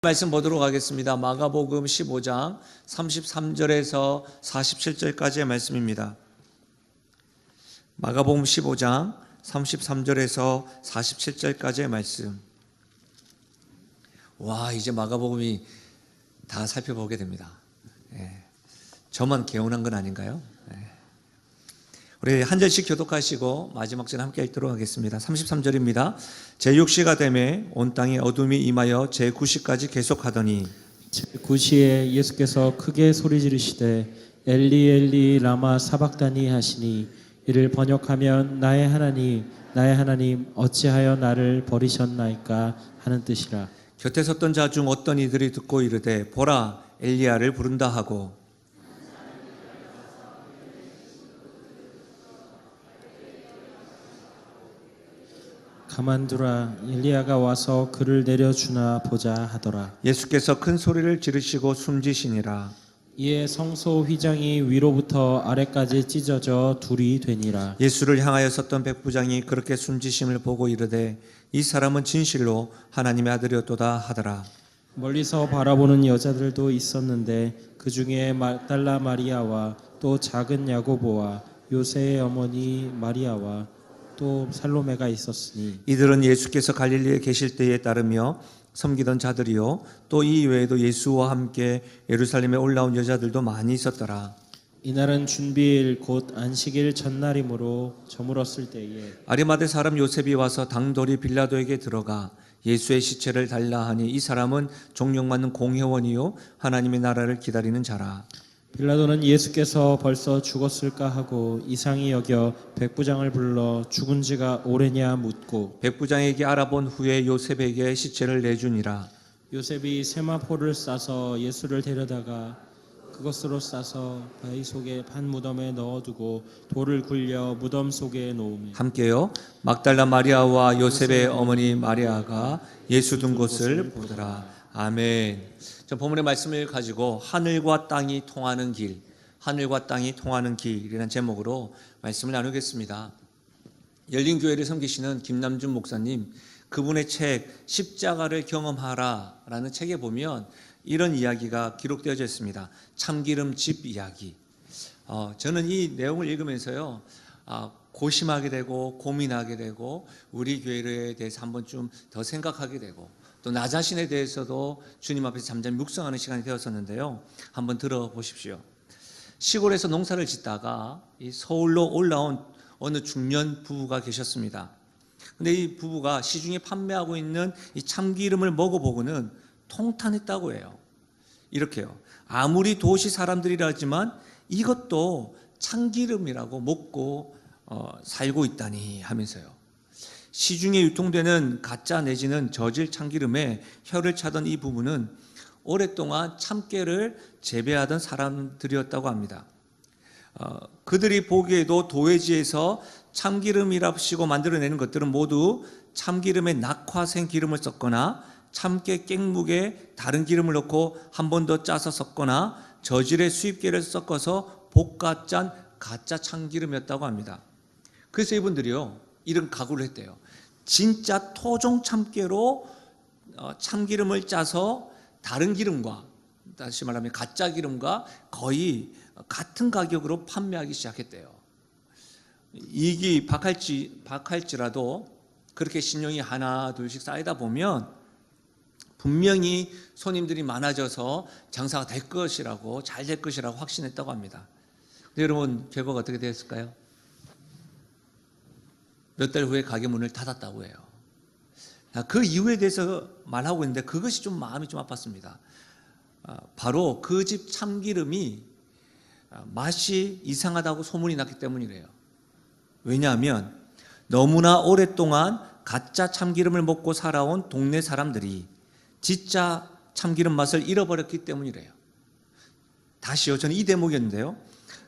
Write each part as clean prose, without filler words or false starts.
말씀 보도록 하겠습니다. 마가복음 15장 33절에서 47절까지의 말씀입니다. 마가복음 15장 33절에서 47절까지의 말씀. 와, 이제 마가복음이 다 살펴보게 됩니다. 저만 개운한 건 아닌가요? 우리 한 절씩 교독하시고 마지막 절 함께 읽도록 하겠습니다. 33절입니다. 제6시가 되매 온 땅에 어둠이 임하여 제9시까지 계속하더니 제9시에 예수께서 크게 소리 지르시되 엘리 엘리 라마 사박다니 하시니 이를 번역하면 나의 하나님 어찌하여 나를 버리셨나이까 하는 뜻이라. 곁에 섰던 자 중 어떤 이들이 듣고 이르되 보라 엘리야를 부른다 하고 가만두라 엘리야가 와서 그를 내려주나 보자 하더라. 예수께서 큰 소리를 지르시고 숨지시니라. 이에 성소 휘장이 위로부터 아래까지 찢어져 둘이 되니라. 예수를 향하여 섰던 백부장이 그렇게 숨지심을 보고 이르되 이 사람은 진실로 하나님의 아들이었도다 하더라. 멀리서 바라보는 여자들도 있었는데 그 중에 막달라 마리아와 또 작은 야고보와 요새의 어머니 마리아와 또 살로메가 있었으니 이들은 예수께서 갈릴리에 계실 때에 따르며 섬기던 자들이요 또 이 외에도 예수와 함께 예루살렘에 올라온 여자들도 많이 있었더라. 이날은 준비일 곧 안식일 전날이므로 저물었을 때에 아리마대 사람 요셉이 와서 당돌이 빌라도에게 들어가 예수의 시체를 달라 하니 이 사람은 존경받는 공회원이요 하나님의 나라를 기다리는 자라. 빌라도는 예수께서 벌써 죽었을까 하고 이상히 여겨 백부장을 불러 죽은 지가 오래냐 묻고 백부장에게 알아본 후에 요셉에게 시체를 내주니라. 요셉이 세마포를 싸서 예수를 데려다가 그것으로 싸서 바위 속에 판 무덤에 넣어두고 돌을 굴려 무덤 속에 놓으며 함께요. 막달라 마리아와 요셉의 어머니 마리아가 예수 둔 곳을 보더라. 아멘. 저 본문의 말씀을 가지고 하늘과 땅이 통하는 길, 하늘과 땅이 통하는 길이라는 제목으로 말씀을 나누겠습니다. 열린교회를 섬기시는 김남준 목사님, 그분의 책 십자가를 경험하라 라는 책에 보면 이런 이야기가 기록되어져 있습니다. 참기름집 이야기. 저는 이 내용을 읽으면서요 고심하게 되고 고민하게 되고 우리 교회에 대해서 한 번쯤 더 생각하게 되고 또 나 자신에 대해서도 주님 앞에서 잠잠히 묵상하는 시간이 되었었는데요. 한번 들어보십시오. 시골에서 농사를 짓다가 이 서울로 올라온 어느 중년 부부가 계셨습니다. 근데 이 부부가 시중에 판매하고 있는 이 참기름을 먹어보고는 통탄했다고 해요. 이렇게요. 아무리 도시 사람들이라 하지만 이것도 참기름이라고 먹고 살고 있다니 하면서요. 시중에 유통되는 가짜 내지는 저질 참기름에 혀를 차던 이 부부는 오랫동안 참깨를 재배하던 사람들이었다고 합니다. 그들이 보기에도 도회지에서 참기름이랍시고 만들어내는 것들은 모두 참기름에 낙화생 기름을 썼거나 참깨 깽묵에 다른 기름을 넣고 한 번 더 짜서 섞거나 저질의 수입계를 섞어서 볶아 짠 가짜 참기름이었다고 합니다. 그래서 이분들이요 이런 각오를 했대요. 진짜 토종 참깨로 참기름을 짜서 다른 기름과 다시 말하면 가짜 기름과 거의 같은 가격으로 판매하기 시작했대요. 이익이 박할지라도 그렇게 신용이 하나 둘씩 쌓이다 보면 분명히 손님들이 많아져서 장사가 될 것이라고 잘 될 것이라고 확신했다고 합니다. 근데 여러분 결과가 어떻게 되었을까요? 몇 달 후에 가게 문을 닫았다고 해요. 그 이유에 대해서 말하고 있는데 그것이 좀 마음이 좀 아팠습니다. 바로 그 집 참기름이 맛이 이상하다고 소문이 났기 때문이래요. 왜냐하면 너무나 오랫동안 가짜 참기름을 먹고 살아온 동네 사람들이 진짜 참기름 맛을 잃어버렸기 때문이래요. 다시요, 저는 이 대목이었는데요.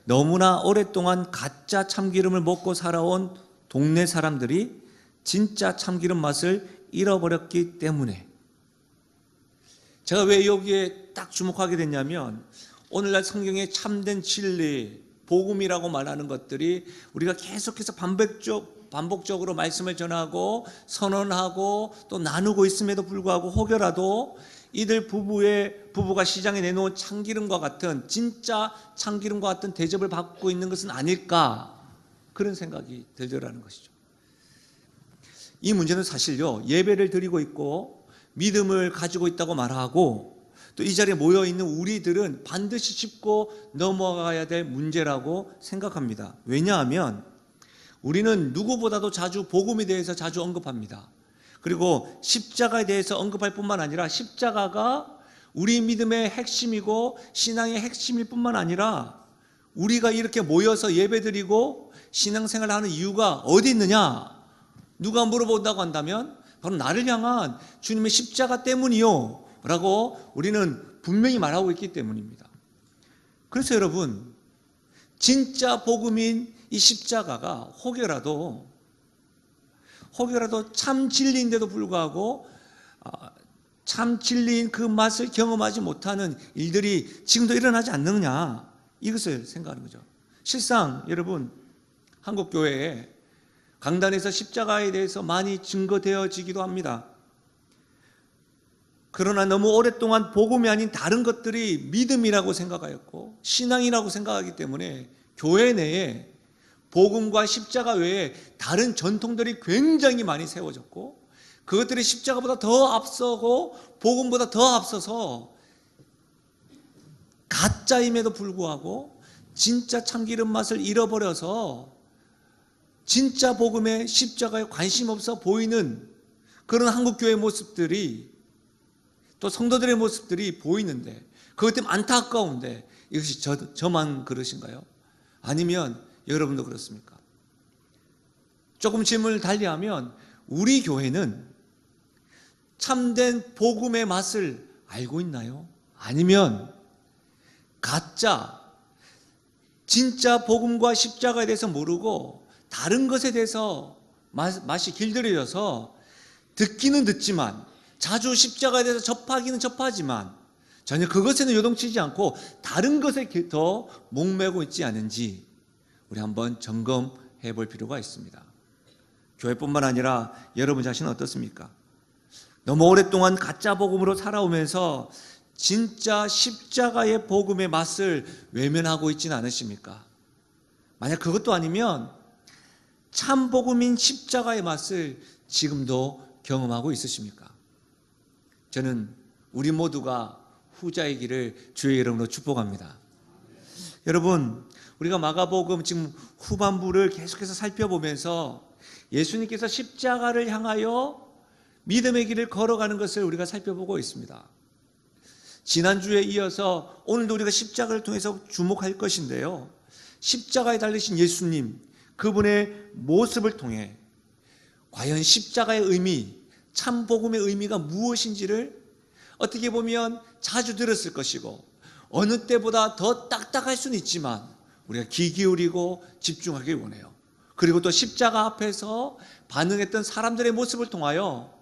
너무나 오랫동안 가짜 참기름을 먹고 살아온 동네 사람들이 진짜 참기름 맛을 잃어버렸기 때문에. 제가 왜 여기에 딱 주목하게 됐냐면 오늘날 성경의 참된 진리, 복음이라고 말하는 것들이 우리가 계속해서 반복적으로 말씀을 전하고 선언하고 또 나누고 있음에도 불구하고 혹여라도 이들 부부가 시장에 내놓은 참기름과 같은, 진짜 참기름과 같은 대접을 받고 있는 것은 아닐까, 그런 생각이 들더라는 것이죠. 이 문제는 사실요, 예배를 드리고 있고 믿음을 가지고 있다고 말하고 또 이 자리에 모여 있는 우리들은 반드시 짚고 넘어가야 될 문제라고 생각합니다. 왜냐하면 우리는 누구보다도 자주 복음에 대해서 자주 언급합니다. 그리고 십자가에 대해서 언급할 뿐만 아니라 십자가가 우리 믿음의 핵심이고 신앙의 핵심일 뿐만 아니라 우리가 이렇게 모여서 예배드리고 신앙생활을 하는 이유가 어디 있느냐? 누가 물어본다고 한다면 바로 나를 향한 주님의 십자가 때문이요 라고 우리는 분명히 말하고 있기 때문입니다. 그래서 여러분, 진짜 복음인 이 십자가가 혹여라도 참 진리인데도 불구하고 참 진리인 그 맛을 경험하지 못하는 일들이 지금도 일어나지 않느냐, 이것을 생각하는 거죠. 실상 여러분, 한국교회에 강단에서 십자가에 대해서 많이 증거되어지기도 합니다. 그러나 너무 오랫동안 복음이 아닌 다른 것들이 믿음이라고 생각하였고 신앙이라고 생각하기 때문에 교회 내에 복음과 십자가 외에 다른 전통들이 굉장히 많이 세워졌고 그것들이 십자가보다 더 앞서고 복음보다 더 앞서서 가짜임에도 불구하고 진짜 참기름 맛을 잃어버려서 진짜 복음에 십자가에 관심 없어 보이는 그런 한국교회 모습들이, 또 성도들의 모습들이 보이는데, 그것 때문에 안타까운데 이것이 저만 그러신가요? 아니면 여러분도 그렇습니까? 조금 질문을 달리하면 우리 교회는 참된 복음의 맛을 알고 있나요? 아니면 가짜, 진짜 복음과 십자가에 대해서 모르고 다른 것에 대해서 맛이 길들여져서 듣기는 듣지만, 자주 십자가에 대해서 접하기는 접하지만 전혀 그것에는 요동치지 않고 다른 것에 더 목매고 있지 않은지 우리 한번 점검해 볼 필요가 있습니다. 교회뿐만 아니라 여러분 자신은 어떻습니까? 너무 오랫동안 가짜 복음으로 살아오면서 진짜 십자가의 복음의 맛을 외면하고 있지는 않으십니까? 만약 그것도 아니면 참 복음인 십자가의 맛을 지금도 경험하고 있으십니까? 저는 우리 모두가 후자이기를 주의 이름으로 축복합니다. 여러분, 우리가 마가복음 지금 후반부를 계속해서 살펴보면서 예수님께서 십자가를 향하여 믿음의 길을 걸어가는 것을 우리가 살펴보고 있습니다. 지난주에 이어서 오늘도 우리가 십자가를 통해서 주목할 것인데요, 십자가에 달리신 예수님, 그분의 모습을 통해 과연 십자가의 의미, 참 복음의 의미가 무엇인지를 어떻게 보면 자주 들었을 것이고 어느 때보다 더 딱딱할 수는 있지만 우리가 귀 기울이고 집중하길 원해요. 그리고 또 십자가 앞에서 반응했던 사람들의 모습을 통하여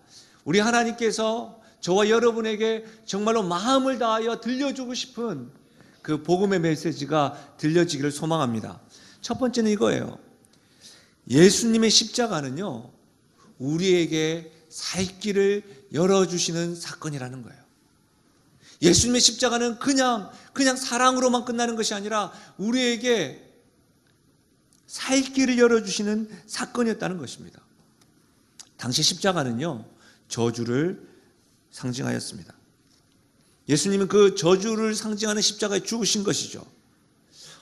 우리 하나님께서 저와 여러분에게 정말로 마음을 다하여 들려주고 싶은 그 복음의 메시지가 들려지기를 소망합니다. 첫 번째는 이거예요. 예수님의 십자가는요, 우리에게 살 길을 열어주시는 사건이라는 거예요. 예수님의 십자가는 그냥 사랑으로만 끝나는 것이 아니라 우리에게 살 길을 열어주시는 사건이었다는 것입니다. 당시 십자가는요, 저주를 상징하였습니다. 예수님은 그 저주를 상징하는 십자가에 죽으신 것이죠.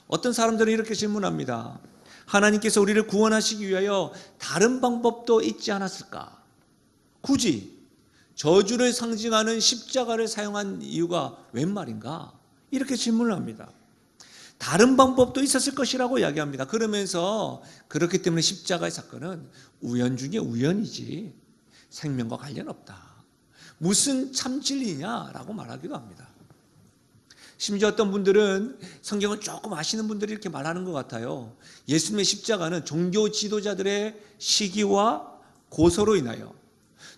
어떤 사람들은 이렇게 질문합니다. 하나님께서 우리를 구원하시기 위하여 다른 방법도 있지 않았을까? 굳이 저주를 상징하는 십자가를 사용한 이유가 웬 말인가? 이렇게 질문을 합니다. 다른 방법도 있었을 것이라고 이야기합니다. 그러면서 그렇기 때문에 십자가의 사건은 우연 중에 우연이지 생명과 관련 없다. 무슨 참 진리냐라고 말하기도 합니다. 심지어 어떤 분들은, 성경을 조금 아시는 분들이 이렇게 말하는 것 같아요. 예수님의 십자가는 종교 지도자들의 시기와 고소로 인하여,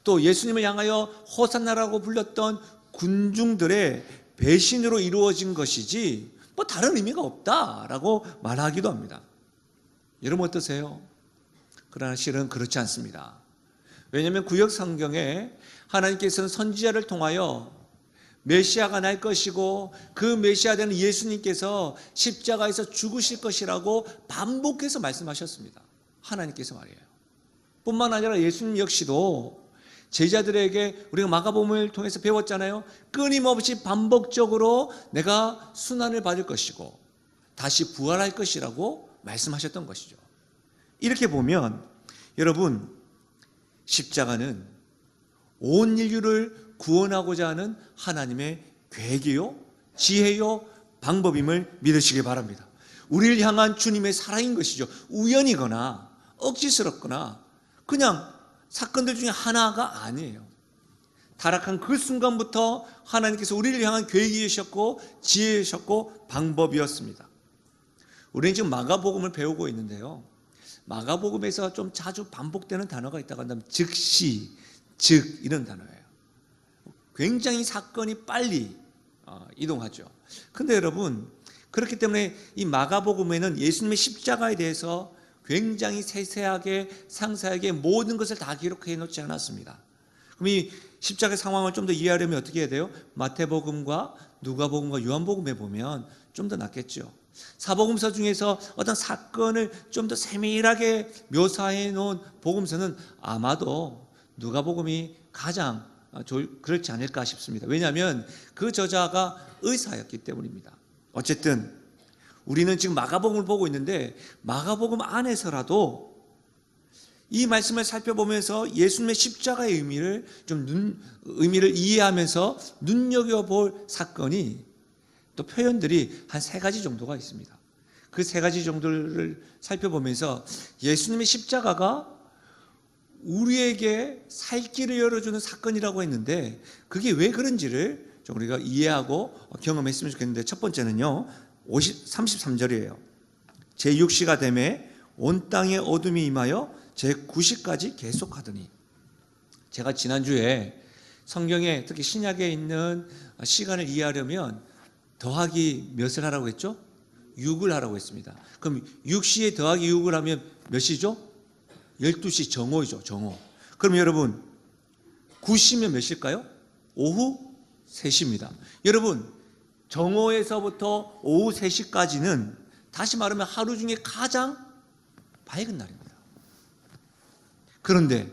또 예수님을 향하여 호산나라고 불렀던 군중들의 배신으로 이루어진 것이지 뭐 다른 의미가 없다라고 말하기도 합니다. 여러분 어떠세요? 그러나 실은 그렇지 않습니다. 왜냐하면 구약 성경에 하나님께서는 선지자를 통하여 메시아가 날 것이고 그 메시아 되는 예수님께서 십자가에서 죽으실 것이라고 반복해서 말씀하셨습니다. 하나님께서 말이에요. 뿐만 아니라 예수님 역시도 제자들에게 우리가 마가복음을 통해서 배웠잖아요. 끊임없이 반복적으로 내가 순환을 받을 것이고 다시 부활할 것이라고 말씀하셨던 것이죠. 이렇게 보면 여러분, 십자가는 온 인류를 구원하고자 하는 하나님의 계획이요, 지혜요, 방법임을 믿으시기 바랍니다. 우리를 향한 주님의 사랑인 것이죠. 우연이거나 억지스럽거나 그냥 사건들 중에 하나가 아니에요. 타락한 그 순간부터 하나님께서 우리를 향한 계획이셨고 지혜이셨고 방법이었습니다. 우리는 지금 마가복음을 배우고 있는데요, 마가복음에서 좀 자주 반복되는 단어가 있다고 한다면 즉시, 즉 이런 단어예요. 굉장히 사건이 빨리 이동하죠. 근데 여러분, 그렇기 때문에 이 마가복음에는 예수님의 십자가에 대해서 굉장히 세세하게 상세하게 모든 것을 다 기록해 놓지 않았습니다. 그럼 이 십자가의 상황을 좀 더 이해하려면 어떻게 해야 돼요? 마태복음과 누가복음과 요한복음에 보면 좀 더 낫겠죠. 사복음서 중에서 어떤 사건을 좀 더 세밀하게 묘사해 놓은 복음서는 아마도 누가복음이 가장 그렇지 않을까 싶습니다. 왜냐하면 그 저자가 의사였기 때문입니다. 어쨌든 우리는 지금 마가복음을 보고 있는데 마가복음 안에서라도 이 말씀을 살펴보면서 예수님의 십자가의 의미를 이해하면서 눈여겨볼 사건이 또 표현들이 한 3가지 정도가 있습니다. 그 3가지 정도를 살펴보면서 예수님의 십자가가 우리에게 살 길을 열어주는 사건이라고 했는데 그게 왜 그런지를 좀 우리가 이해하고 경험했으면 좋겠는데, 첫 번째는요 33절이에요. 제6시가 되매 온 땅에 어둠이 임하여 제9시까지 계속하더니. 제가 지난주에 성경에 특히 신약에 있는 시간을 이해하려면 더하기 몇을 하라고 했죠? 6을 하라고 했습니다. 그럼 6시에 더하기 6을 하면 몇 시죠? 12시 정오이죠. 정오. 그럼 여러분 9시면 몇 시일까요? 오후 3시입니다. 여러분 정오에서부터 오후 3시까지는 다시 말하면 하루 중에 가장 밝은 날입니다. 그런데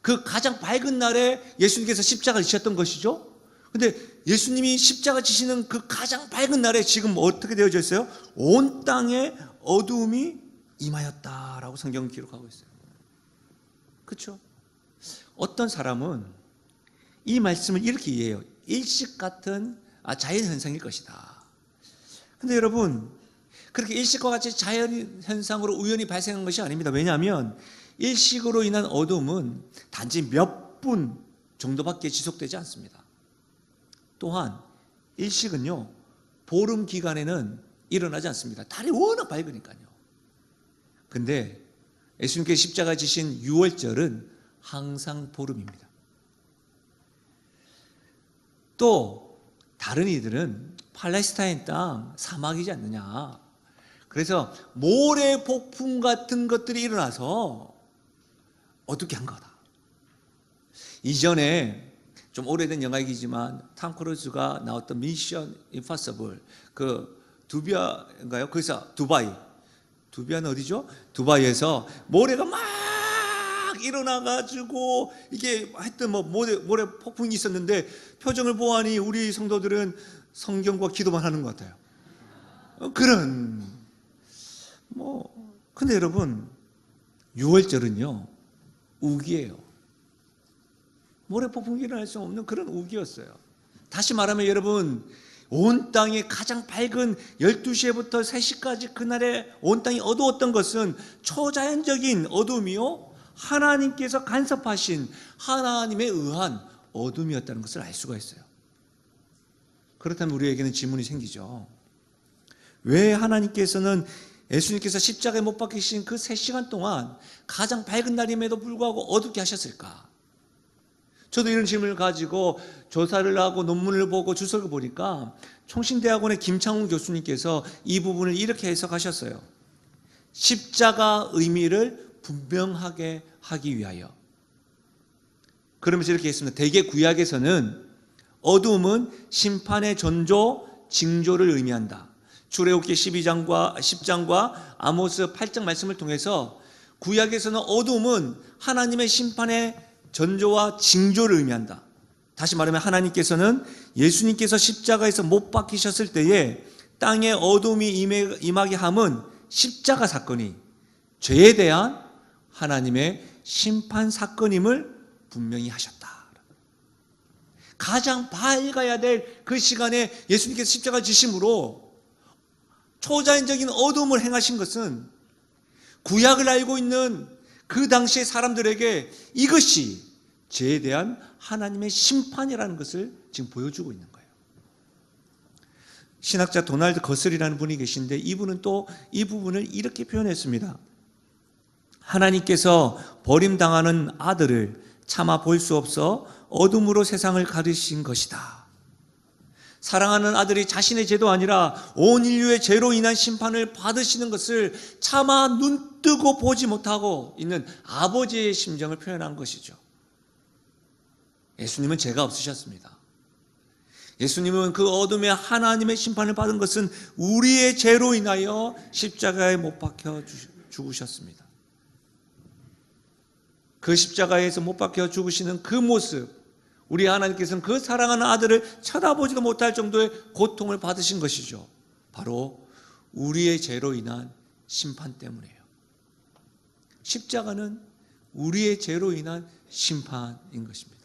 그 가장 밝은 날에 예수님께서 십자가를 지셨던 것이죠. 근데 예수님이 십자가 지시는 그 가장 밝은 날에 지금 어떻게 되어져 있어요? 온 땅에 어두움이 임하였다라고 성경은 기록하고 있어요. 그렇죠? 어떤 사람은 이 말씀을 이렇게 이해해요. 일식 같은 자연현상일 것이다. 근데 여러분, 그렇게 일식과 같이 자연현상으로 우연히 발생한 것이 아닙니다. 왜냐하면 일식으로 인한 어둠은 단지 몇 분 정도밖에 지속되지 않습니다. 또한 일식은요 보름 기간에는 일어나지 않습니다. 달이 워낙 밝으니까요. 근데 예수님께서 십자가 지신 유월절은 항상 보름입니다. 또 다른 이들은 팔레스타인 땅 사막이지 않느냐, 그래서 모래 폭풍 같은 것들이 일어나서 어둡게 한 거다. 이전에 좀 오래된 영화이지만 탐 크루즈가 나왔던 미션 임파서블, 그 두비아인가요? 거기서 두비아는 어디죠? 두바이에서 모래가 막 일어나가지고 이게 하여튼 뭐 모래 폭풍이 있었는데 표정을 보아하니 우리 성도들은 성경과 기도만 하는 것 같아요. 그런 근데 여러분 유월절은요 우기예요. 모래폭풍이 일어날 수 없는 그런 우기였어요. 다시 말하면 여러분, 온 땅이 가장 밝은 12시부터 3시까지 그날에 온 땅이 어두웠던 것은 초자연적인 어둠이요 하나님께서 간섭하신 하나님에 의한 어둠이었다는 것을 알 수가 있어요. 그렇다면 우리에게는 질문이 생기죠. 왜 하나님께서는 예수님께서 십자가에 못 박히신 그 3시간 동안 가장 밝은 날임에도 불구하고 어둡게 하셨을까? 저도 이런 질문을 가지고 조사를 하고 논문을 보고 주석을 보니까 총신대학원의 김창훈 교수님께서 이 부분을 이렇게 해석하셨어요. 십자가 의미를 분명하게 하기 위하여. 그러면서 이렇게 했습니다. 대개 구약에서는 어두움은 심판의 전조, 징조를 의미한다. 출애굽기 12장과 10장과 아모스 8장 말씀을 통해서 구약에서는 어두움은 하나님의 심판의 전조와 징조를 의미한다. 다시 말하면 하나님께서는 예수님께서 십자가에서 못 박히셨을 때에 땅에 어두움이 임하게 함은 십자가 사건이 죄에 대한 하나님의 심판 사건임을 분명히 하셨다. 가장 밝아야 될 그 시간에 예수님께서 십자가 지심으로 초자연적인 어둠을 행하신 것은 구약을 알고 있는 그 당시의 사람들에게 이것이 죄에 대한 하나님의 심판이라는 것을 지금 보여주고 있는 거예요. 신학자 도널드 거슬이라는 분이 계신데 이분은 또 이 부분을 이렇게 표현했습니다. 하나님께서 버림당하는 아들을 차마 볼 수 없어 어둠으로 세상을 가르신 것이다. 사랑하는 아들이 자신의 죄도 아니라 온 인류의 죄로 인한 심판을 받으시는 것을 차마 눈뜨고 보지 못하고 있는 아버지의 심정을 표현한 것이죠. 예수님은 죄가 없으셨습니다. 예수님은 그 어둠의 하나님의 심판을 받은 것은 우리의 죄로 인하여 십자가에 못 박혀 죽으셨습니다. 그 십자가에서 못 박혀 죽으시는 그 모습, 우리 하나님께서는 그 사랑하는 아들을 쳐다보지도 못할 정도의 고통을 받으신 것이죠. 바로 우리의 죄로 인한 심판 때문이에요. 십자가는 우리의 죄로 인한 심판인 것입니다.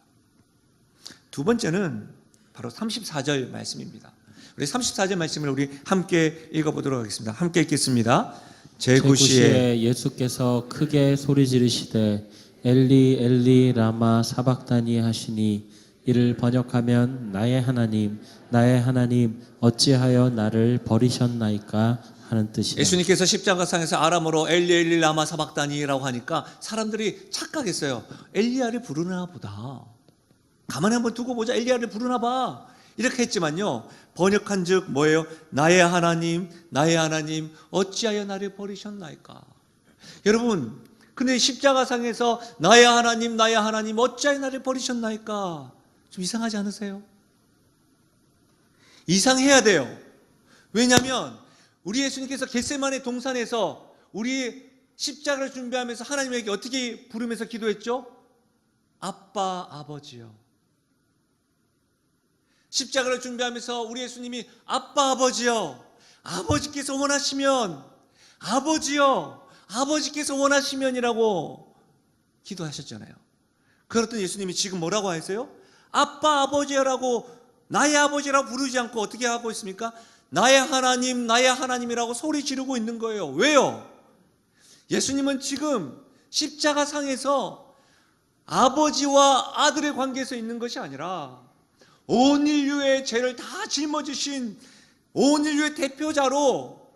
두 번째는 바로 34절 말씀입니다. 우리 34절 말씀을 우리 함께 읽어보도록 하겠습니다. 함께 읽겠습니다. 제9시에 예수께서 크게 소리 지르시되 엘리 엘리 라마 사박다니 하시니 이를 번역하면 나의 하나님 어찌하여 나를 버리셨나이까 하는 뜻이다. 예수님께서 십자가상에서 아람어로 엘리 엘리 라마 사박다니라고 하니까 사람들이 착각했어요. 엘리야를 부르나 보다. 가만히 한번 두고 보자. 엘리야를 부르나 봐. 이렇게 했지만요, 번역한 즉 뭐예요? 나의 하나님 어찌하여 나를 버리셨나이까. 여러분, 근데 십자가상에서 나의 하나님 어찌하여 나를 버리셨나이까, 좀 이상하지 않으세요? 이상해야 돼요. 왜냐하면 우리 예수님께서 겟세마네 동산에서 우리 십자가를 준비하면서 하나님에게 어떻게 부르면서 기도했죠? 아빠 아버지요. 십자가를 준비하면서 우리 예수님이 아빠 아버지요, 아버지께서 원하시면, 아버지요 아버지께서 원하시면이라고 기도하셨잖아요. 그렇던 예수님이 지금 뭐라고 하세요? 아빠 아버지라고, 나의 아버지라고 부르지 않고 어떻게 하고 있습니까? 나의 하나님이라고 소리 지르고 있는 거예요. 왜요? 예수님은 지금 십자가상에서 아버지와 아들의 관계에서 있는 것이 아니라 온 인류의 죄를 다 짊어지신 온 인류의 대표자로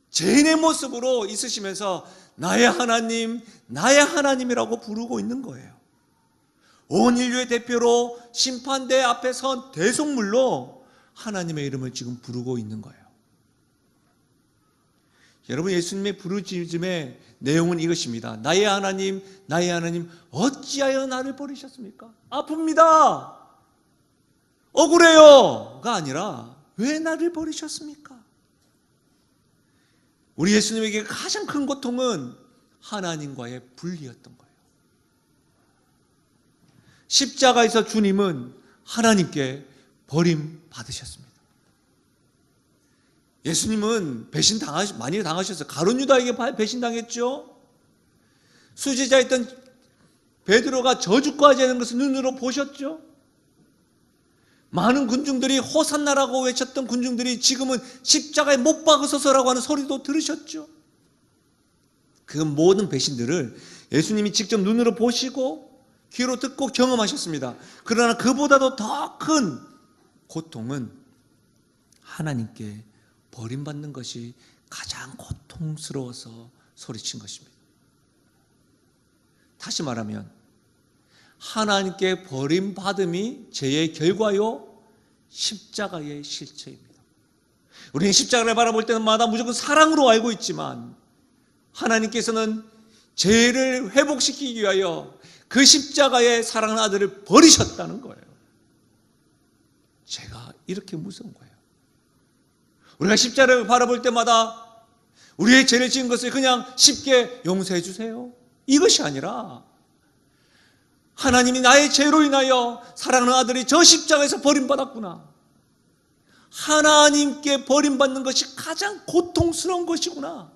죄인의 모습으로 있으시면서 나의 하나님이라고 부르고 있는 거예요. 온 인류의 대표로 심판대 앞에 선 대속물로 하나님의 이름을 지금 부르고 있는 거예요. 여러분, 예수님의 부르짖음의 내용은 이것입니다. 나의 하나님 어찌하여 나를 버리셨습니까? 아픕니다, 억울해요가 아니라 왜 나를 버리셨습니까? 우리 예수님에게 가장 큰 고통은 하나님과의 분리였던 거예요. 십자가에서 주님은 하나님께 버림받으셨습니다. 예수님은 많이 당하셨어요. 가룟 유다에게 배신당했죠. 수제자였던 베드로가 저주까지 하는 것을 눈으로 보셨죠. 많은 군중들이 호산나라고 외쳤던 군중들이 지금은 십자가에 못 박으소서라고 하는 소리도 들으셨죠. 그 모든 배신들을 예수님이 직접 눈으로 보시고 귀로 듣고 경험하셨습니다. 그러나 그보다도 더 큰 고통은 하나님께 버림받는 것이 가장 고통스러워서 소리친 것입니다. 다시 말하면 하나님께 버림받음이 죄의 결과요, 십자가의 실체입니다. 우리는 십자가를 바라볼 때마다 무조건 사랑으로 알고 있지만 하나님께서는 죄를 회복시키기 위하여 그 십자가의 사랑하는 아들을 버리셨다는 거예요. 제가 이렇게 무서운 거예요. 우리가 십자가를 바라볼 때마다 우리의 죄를 지은 것을 그냥 쉽게 용서해 주세요, 이것이 아니라 하나님이 나의 죄로 인하여 사랑하는 아들이 저 십자가에서 버림받았구나, 하나님께 버림받는 것이 가장 고통스러운 것이구나,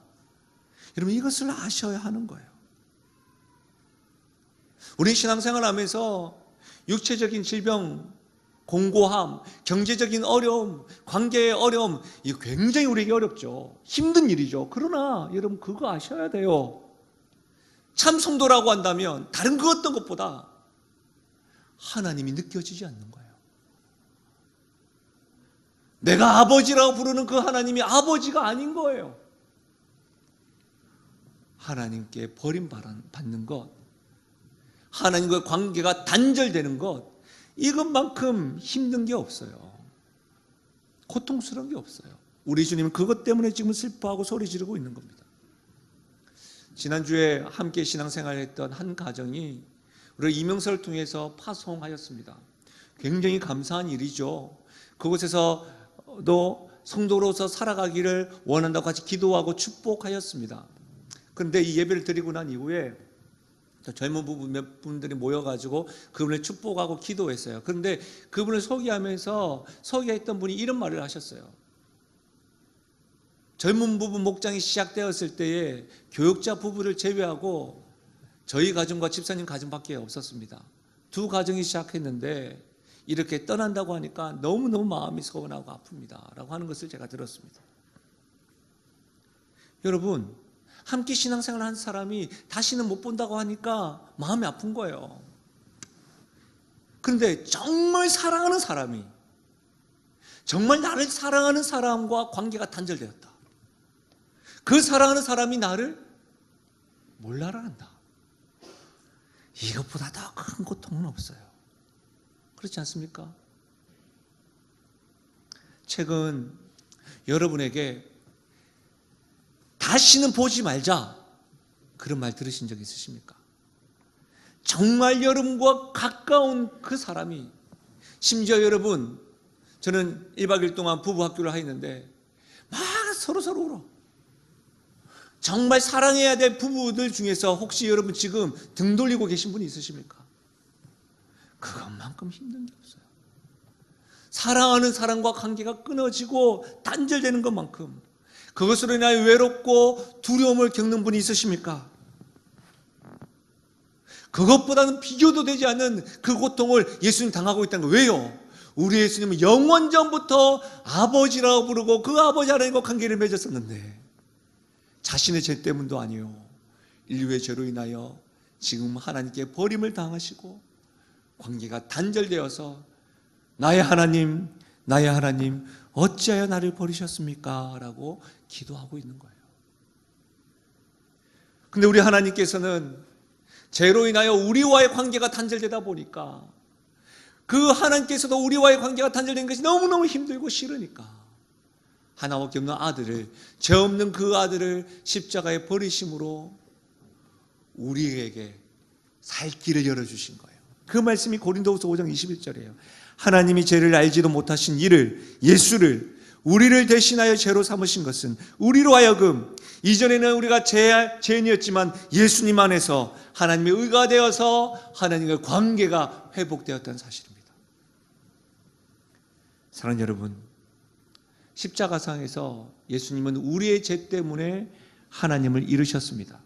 여러분 이것을 아셔야 하는 거예요. 우리 신앙생활 하면서 육체적인 질병, 공고함, 경제적인 어려움, 관계의 어려움, 이거 굉장히 우리에게 어렵죠. 힘든 일이죠. 그러나 여러분 그거 아셔야 돼요. 참 성도라고 한다면 다른 그 어떤 것보다 하나님이 느껴지지 않는 거예요. 내가 아버지라고 부르는 그 하나님이 아버지가 아닌 거예요. 하나님께 버림받는 것, 하나님과의 관계가 단절되는 것, 이것만큼 힘든 게 없어요. 고통스러운 게 없어요. 우리 주님은 그것 때문에 지금 슬퍼하고 소리 지르고 있는 겁니다. 지난주에 함께 신앙생활을 했던 한 가정이 우리 이명서를 통해서 파송하였습니다. 굉장히 감사한 일이죠. 그곳에서도 성도로서 살아가기를 원한다고 같이 기도하고 축복하였습니다. 그런데 이 예배를 드리고 난 이후에 젊은 부부 몇 분들이 모여가지고 그분을 축복하고 기도했어요. 그런데 그분을 소개하면서 소개했던 분이 이런 말을 하셨어요. 젊은 부부 목장이 시작되었을 때에 교육자 부부를 제외하고 저희 가정과 집사님 가정밖에 없었습니다. 두 가정이 시작했는데 이렇게 떠난다고 하니까 너무너무 마음이 서운하고 아픕니다 라고 하는 것을 제가 들었습니다. 여러분, 함께 신앙생활을 한 사람이 다시는 못 본다고 하니까 마음이 아픈 거예요. 그런데 정말 사랑하는 사람이, 정말 나를 사랑하는 사람과 관계가 단절되었다. 그 사랑하는 사람이 나를 몰라라 한다. 이것보다 더 큰 고통은 없어요. 그렇지 않습니까? 최근 여러분에게 다시는 보지 말자, 그런 말 들으신 적 있으십니까? 정말 여러분과 가까운 그 사람이, 심지어 여러분, 저는 1박 2일 동안 부부 학교를 하였는데 막 서로 울어. 정말 사랑해야 될 부부들 중에서 혹시 여러분 지금 등 돌리고 계신 분이 있으십니까? 그것만큼 힘든 게 없어요. 사랑하는 사람과 관계가 끊어지고 단절되는 것만큼, 그것으로 인하여 외롭고 두려움을 겪는 분이 있으십니까? 그것보다는 비교도 되지 않는 그 고통을 예수님 당하고 있다는 거예요. 왜요? 우리 예수님은 영원 전부터 아버지라고 부르고 그 아버지 하나님과 관계를 맺었었는데 자신의 죄 때문도 아니요, 인류의 죄로 인하여 지금 하나님께 버림을 당하시고 관계가 단절되어서 나의 하나님, 나의 하나님, 어찌하여 나를 버리셨습니까? 라고 기도하고 있는 거예요. 근데 우리 하나님께서는 죄로 인하여 우리와의 관계가 단절되다 보니까, 그 하나님께서도 우리와의 관계가 단절된 것이 너무너무 힘들고 싫으니까 하나밖에 없는 아들을, 죄 없는 그 아들을 십자가에 버리심으로 우리에게 살 길을 열어주신 거예요. 그 말씀이 고린도후서 5장 21절이에요. 하나님이 죄를 알지도 못하신 이를, 예수를 우리를 대신하여 죄로 삼으신 것은 우리로 하여금, 이전에는 우리가 죄인이었지만 예수님 안에서 하나님의 의가 되어서 하나님과의 관계가 회복되었다는 사실입니다. 사랑하는 여러분, 십자가상에서 예수님은 우리의 죄 때문에 하나님을 잃으셨습니다.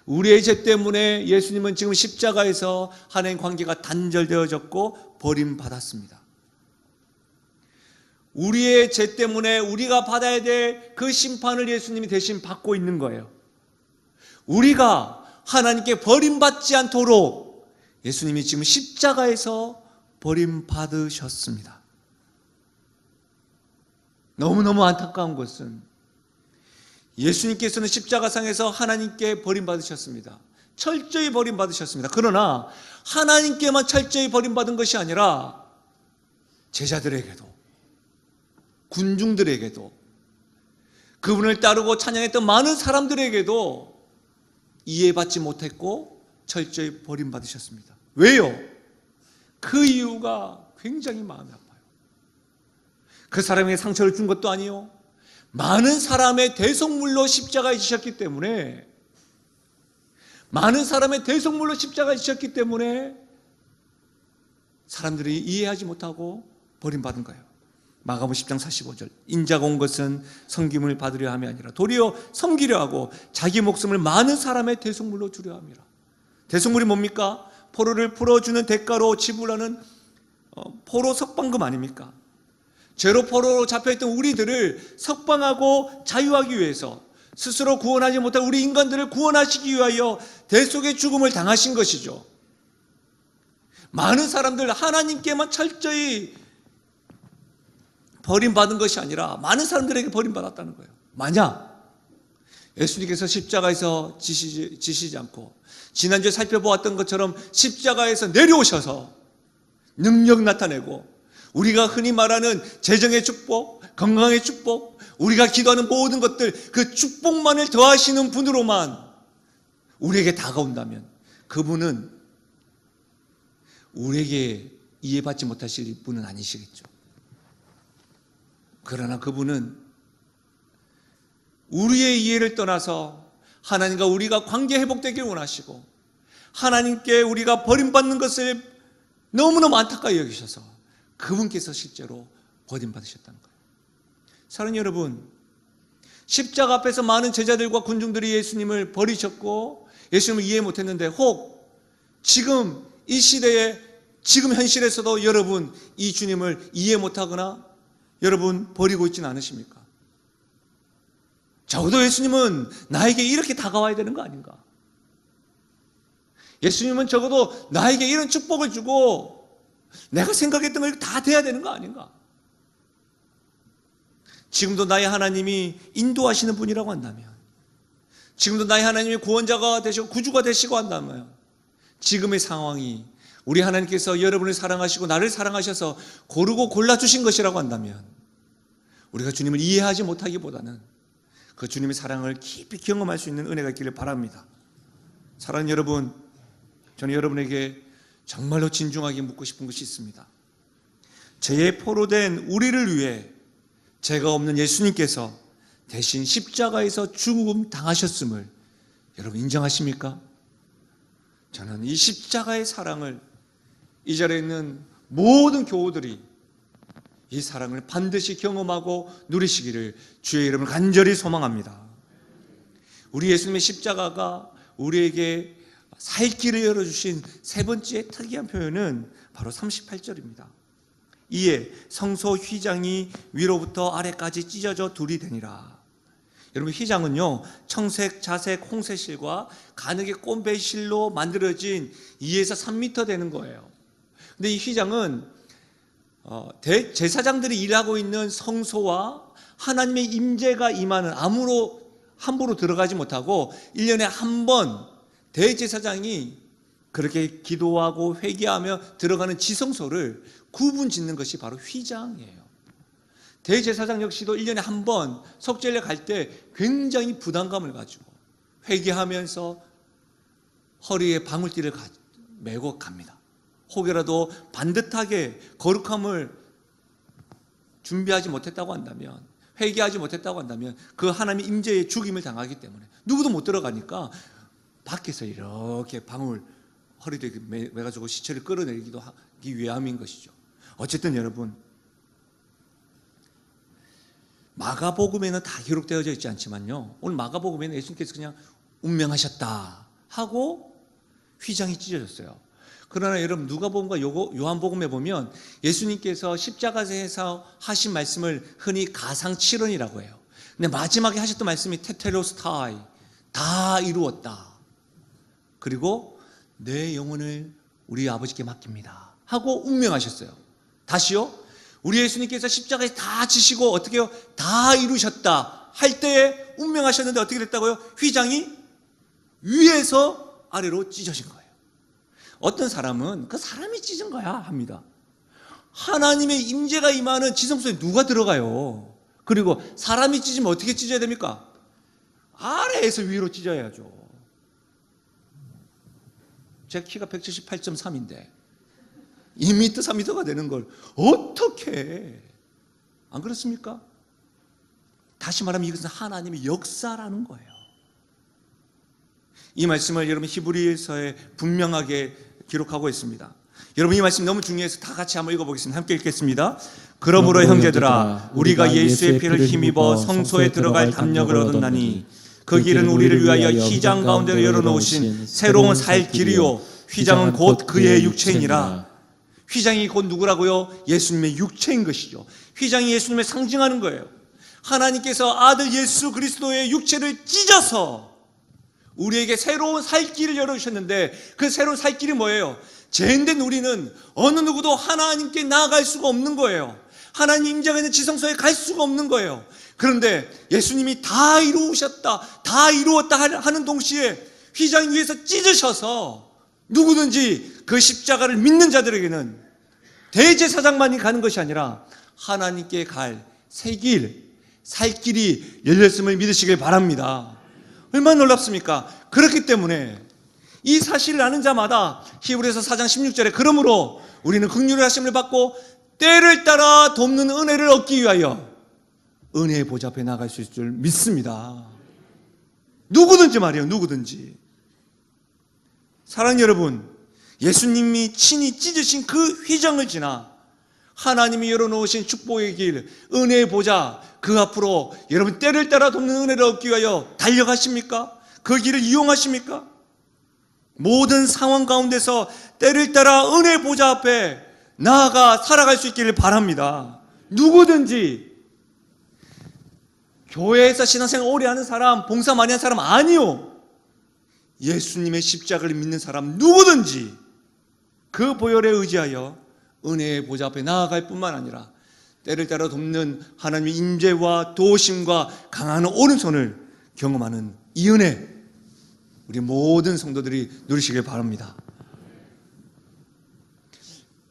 우리의 죄 때문에 예수님은 지금 십자가에서 하나님 관계가 단절되어졌고 버림받았습니다. 우리의 죄 때문에 우리가 받아야 될 그 심판을 예수님이 대신 받고 있는 거예요. 우리가 하나님께 버림받지 않도록 예수님이 지금 십자가에서 버림받으셨습니다. 너무너무 안타까운 것은 예수님께서는 십자가상에서 하나님께 버림받으셨습니다. 철저히 버림받으셨습니다. 그러나 하나님께만 철저히 버림받은 것이 아니라 제자들에게도, 군중들에게도, 그분을 따르고 찬양했던 많은 사람들에게도 이해받지 못했고 철저히 버림받으셨습니다. 왜요? 그 이유가 굉장히 마음이 아파요. 그 사람에게 상처를 준 것도 아니요, 많은 사람의 대속물로 십자가에 지셨기 때문에, 많은 사람의 대속물로 십자가에 지셨기 때문에 사람들이 이해하지 못하고 버림받은 거예요. 마가복음 10장 45절, 인자가 온 것은 섬김을 받으려 함이 아니라 도리어 섬기려 하고 자기 목숨을 많은 사람의 대속물로 주려 함이라. 대속물이 뭡니까? 포로를 풀어주는 대가로 지불하는 포로 석방금 아닙니까? 죄로 포로로 잡혀있던 우리들을 석방하고 자유하기 위해서, 스스로 구원하지 못한 우리 인간들을 구원하시기 위하여 대속의 죽음을 당하신 것이죠. 많은 사람들, 하나님께만 철저히 버림받은 것이 아니라 많은 사람들에게 버림받았다는 거예요. 만약 예수님께서 십자가에서 지시지 않고 지난주에 살펴보았던 것처럼 십자가에서 내려오셔서 능력 나타내고, 우리가 흔히 말하는 재정의 축복, 건강의 축복, 우리가 기도하는 모든 것들, 그 축복만을 더하시는 분으로만 우리에게 다가온다면 그분은 우리에게 이해받지 못하실 분은 아니시겠죠. 그러나 그분은 우리의 이해를 떠나서 하나님과 우리가 관계 회복되길 원하시고, 하나님께 우리가 버림받는 것을 너무너무 안타까이 여기셔서 그분께서 실제로 버림받으셨다는 거예요. 사랑하는 여러분, 십자가 앞에서 많은 제자들과 군중들이 예수님을 버리셨고 예수님을 이해 못했는데, 혹 지금 이 시대에, 지금 현실에서도 여러분 이 주님을 이해 못하거나 여러분 버리고 있지는 않으십니까? 적어도 예수님은 나에게 이렇게 다가와야 되는 거 아닌가? 예수님은 적어도 나에게 이런 축복을 주고 내가 생각했던 걸 다 돼야 되는 거 아닌가? 지금도 나의 하나님이 인도하시는 분이라고 한다면, 지금도 나의 하나님이 구원자가 되시고 구주가 되시고 한다면, 지금의 상황이 우리 하나님께서 여러분을 사랑하시고 나를 사랑하셔서 고르고 골라주신 것이라고 한다면, 우리가 주님을 이해하지 못하기보다는 그 주님의 사랑을 깊이 경험할 수 있는 은혜가 있기를 바랍니다. 사랑하는 여러분, 저는 여러분에게 정말로 진중하게 묻고 싶은 것이 있습니다. 죄에 포로된 우리를 위해 죄가 없는 예수님께서 대신 십자가에서 죽음 당하셨음을 여러분 인정하십니까? 저는 이 십자가의 사랑을, 이 자리에 있는 모든 교우들이 이 사랑을 반드시 경험하고 누리시기를 주의 이름을 간절히 소망합니다. 우리 예수님의 십자가가 우리에게 살 길을 열어주신 세 번째 특이한 표현은 바로 38절입니다. 이에 성소 휘장이 위로부터 아래까지 찢어져 둘이 되니라. 여러분, 휘장은요, 청색, 자색, 홍색실과 가늘게 꼰배실로 만들어진 2에서 3m 되는 거예요. 근데 이 휘장은 제사장들이 일하고 있는 성소와 하나님의 임재가 임하는, 함부로 들어가지 못하고 1년에 한 번 대제사장이 그렇게 기도하고 회개하며 들어가는 지성소를 구분 짓는 것이 바로 휘장이에요. 대제사장 역시도 1년에 한 번 속죄를 갈 때 굉장히 부담감을 가지고 회개하면서 허리에 방울띠를 메고 갑니다. 혹여라도 반듯하게 거룩함을 준비하지 못했다고 한다면, 회개하지 못했다고 한다면 그 하나님의 임재에 죽임을 당하기 때문에 누구도 못 들어가니까 밖에서 이렇게 방울 허리에 매가지고 시체를 끌어내기도 하기 위함인 것이죠. 어쨌든 여러분, 마가복음에는 다 기록되어져 있지 않지만요, 오늘 마가복음에는 예수님께서 그냥 운명하셨다 하고 휘장이 찢어졌어요. 그러나 여러분, 누가복음과 요한복음에 보면 예수님께서 십자가에서 하신 말씀을 흔히 가상칠언이라고 해요. 근데 마지막에 하셨던 말씀이 테텔로스타이, 다 이루었다. 그리고 내 영혼을 우리 아버지께 맡깁니다 하고 운명하셨어요. 다시요, 우리 예수님께서 십자가에 다 지시고 어떻게 해요? 다 이루셨다 할 때에 운명하셨는데 어떻게 됐다고요? 휘장이 위에서 아래로 찢어진 거예요. 어떤 사람은 그 사람이 찢은 거야 합니다. 하나님의 임재가 임하는 지성소에 누가 들어가요? 그리고 사람이 찢으면 어떻게 찢어야 됩니까? 아래에서 위로 찢어야죠. 제 키가 178.3인데 2m, 3m가 되는 걸 어떻게 해? 안 그렇습니까? 다시 말하면 이것은 하나님의 역사라는 거예요. 이 말씀을 여러분 히브리서에 분명하게 기록하고 있습니다. 여러분 이 말씀 너무 중요해서 다 같이 한번 읽어보겠습니다. 함께 읽겠습니다. 그러므로 형제들아 우리가 예수의 피를 힘입어 성소에 들어갈 담력을 얻었나니 그 길은 우리를 위하여 휘장 가운데로 열어놓으신 새로운 살 길이요 휘장은 곧 그의 육체이니라. 휘장이 곧 누구라고요? 예수님의 육체인 것이죠. 휘장이 예수님을 상징하는 거예요. 하나님께서 아들 예수 그리스도의 육체를 찢어서 우리에게 새로운 살 길을 열어주셨는데 그 새로운 살 길이 뭐예요? 죄인된 우리는 어느 누구도 하나님께 나아갈 수가 없는 거예요. 하나님 임재가 있는 지성소에 갈 수가 없는 거예요. 그런데 예수님이 다 이루셨다, 다 이루었다 하는 동시에 휘장 위에서 찢으셔서 누구든지 그 십자가를 믿는 자들에게는 대제사장만이 가는 것이 아니라 하나님께 갈 새 길, 살 길이 열렸음을 믿으시길 바랍니다. 얼마나 놀랍습니까? 그렇기 때문에 이 사실을 아는 자마다 히브리서 4장 16절에 그러므로 우리는 긍휼의 하심을 받고 때를 따라 돕는 은혜를 얻기 위하여 은혜의 보좌 앞에 나갈 수 있을 줄 믿습니다. 누구든지 말이에요. 누구든지. 사랑하는 여러분, 예수님이 친히 찢으신 그 휘장을 지나 하나님이 열어놓으신 축복의 길, 은혜의 보좌, 그 앞으로 여러분 때를 따라 돕는 은혜를 얻기 위하여 달려가십니까? 그 길을 이용하십니까? 모든 상황 가운데서 때를 따라 은혜의 보좌 앞에 나아가 살아갈 수 있기를 바랍니다. 누구든지. 교회에서 신앙생활 오래 하는 사람, 봉사 많이 하는 사람 아니요. 예수님의 십자가를 믿는 사람 누구든지 그 보혈에 의지하여 은혜의 보좌 앞에 나아갈 뿐만 아니라 때를 따라 돕는 하나님의 임재와 도우심과 강한 오른손을 경험하는 이 은혜, 우리 모든 성도들이 누리시길 바랍니다.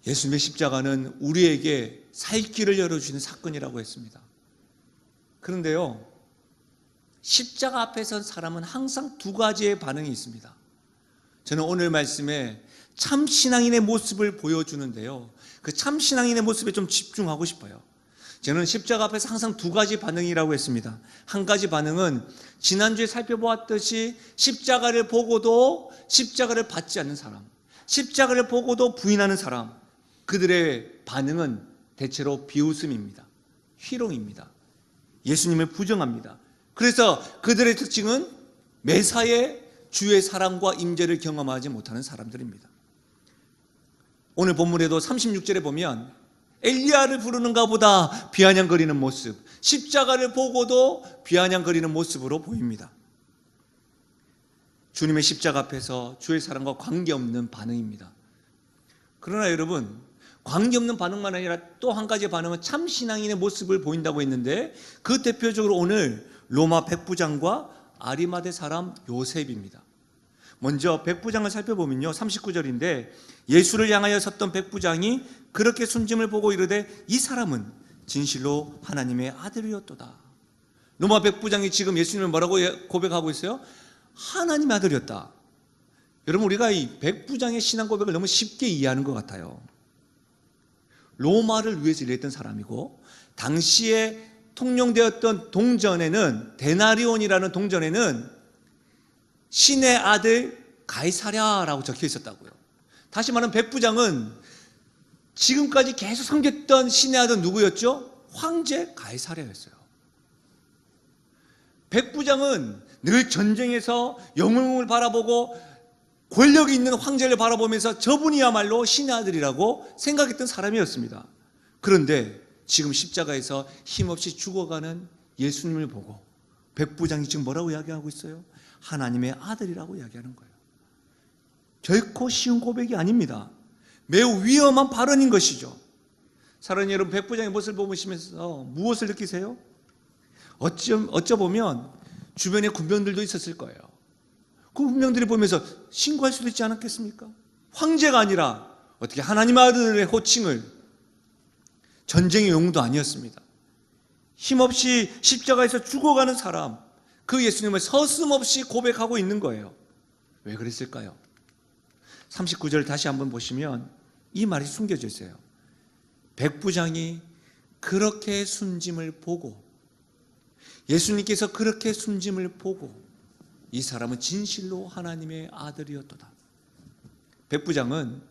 예수님의 십자가는 우리에게 살 길을 열어주시는 사건이라고 했습니다. 그런데요, 십자가 앞에 선 사람은 항상 두 가지의 반응이 있습니다. 저는 오늘 말씀에 참신앙인의 모습을 보여주는데요, 그 참신앙인의 모습에 좀 집중하고 싶어요. 저는 십자가 앞에서 항상 두 가지 반응이라고 했습니다. 한 가지 반응은 지난주에 살펴보았듯이 십자가를 보고도 십자가를 받지 않는 사람, 십자가를 보고도 부인하는 사람, 그들의 반응은 대체로 비웃음입니다. 희롱입니다. 예수님을 부정합니다. 그래서 그들의 특징은 매사에 주의 사랑과 임재를 경험하지 못하는 사람들입니다. 오늘 본문에도 36절에 보면 엘리야를 부르는가 보다 비아냥거리는 모습, 십자가를 보고도 비아냥거리는 모습으로 보입니다. 주님의 십자가 앞에서 주의 사랑과 관계없는 반응입니다. 그러나 여러분, 관계없는 반응만 아니라 또 한 가지 반응은 참신앙인의 모습을 보인다고 했는데 그 대표적으로 오늘 로마 백부장과 아리마대 사람 요셉입니다. 먼저 백부장을 살펴보면요, 39절인데 예수를 향하여 섰던 백부장이 그렇게 순짐을 보고 이르되 이 사람은 진실로 하나님의 아들이었도다. 로마 백부장이 지금 예수님을 뭐라고 고백하고 있어요? 하나님의 아들이었다. 여러분, 우리가 이 백부장의 신앙 고백을 너무 쉽게 이해하는 것 같아요. 로마를 위해서 일했던 사람이고 당시에 통용되었던 동전에는, 데나리온이라는 동전에는 신의 아들 가이사랴라고 적혀 있었다고요. 다시 말하면 백부장은 지금까지 계속 섬겼던 신의 아들 누구였죠? 황제 가이사랴였어요. 백부장은 늘 전쟁에서 영웅을 바라보고 권력이 있는 황제를 바라보면서 저분이야말로 신의 아들이라고 생각했던 사람이었습니다. 그런데 지금 십자가에서 힘없이 죽어가는 예수님을 보고 백부장이 지금 뭐라고 이야기하고 있어요? 하나님의 아들이라고 이야기하는 거예요. 결코 쉬운 고백이 아닙니다. 매우 위험한 발언인 것이죠. 사랑하는 여러분, 백부장의 모습을 보시면서 무엇을 느끼세요? 어쩌보면 주변에 군병들도 있었을 거예요. 그 군병들이 보면서 신고할 수도 있지 않았겠습니까? 황제가 아니라 어떻게 하나님 아들의 호칭을, 전쟁의 용도 아니었습니다. 힘없이 십자가에서 죽어가는 사람, 그 예수님을 서슴없이 고백하고 있는 거예요. 왜 그랬을까요? 39절 다시 한번 보시면 이 말이 숨겨져 있어요. 백부장이 그렇게 숨짐을 보고, 예수님께서 그렇게 숨짐을 보고 이 사람은 진실로 하나님의 아들이었도다. 백부장은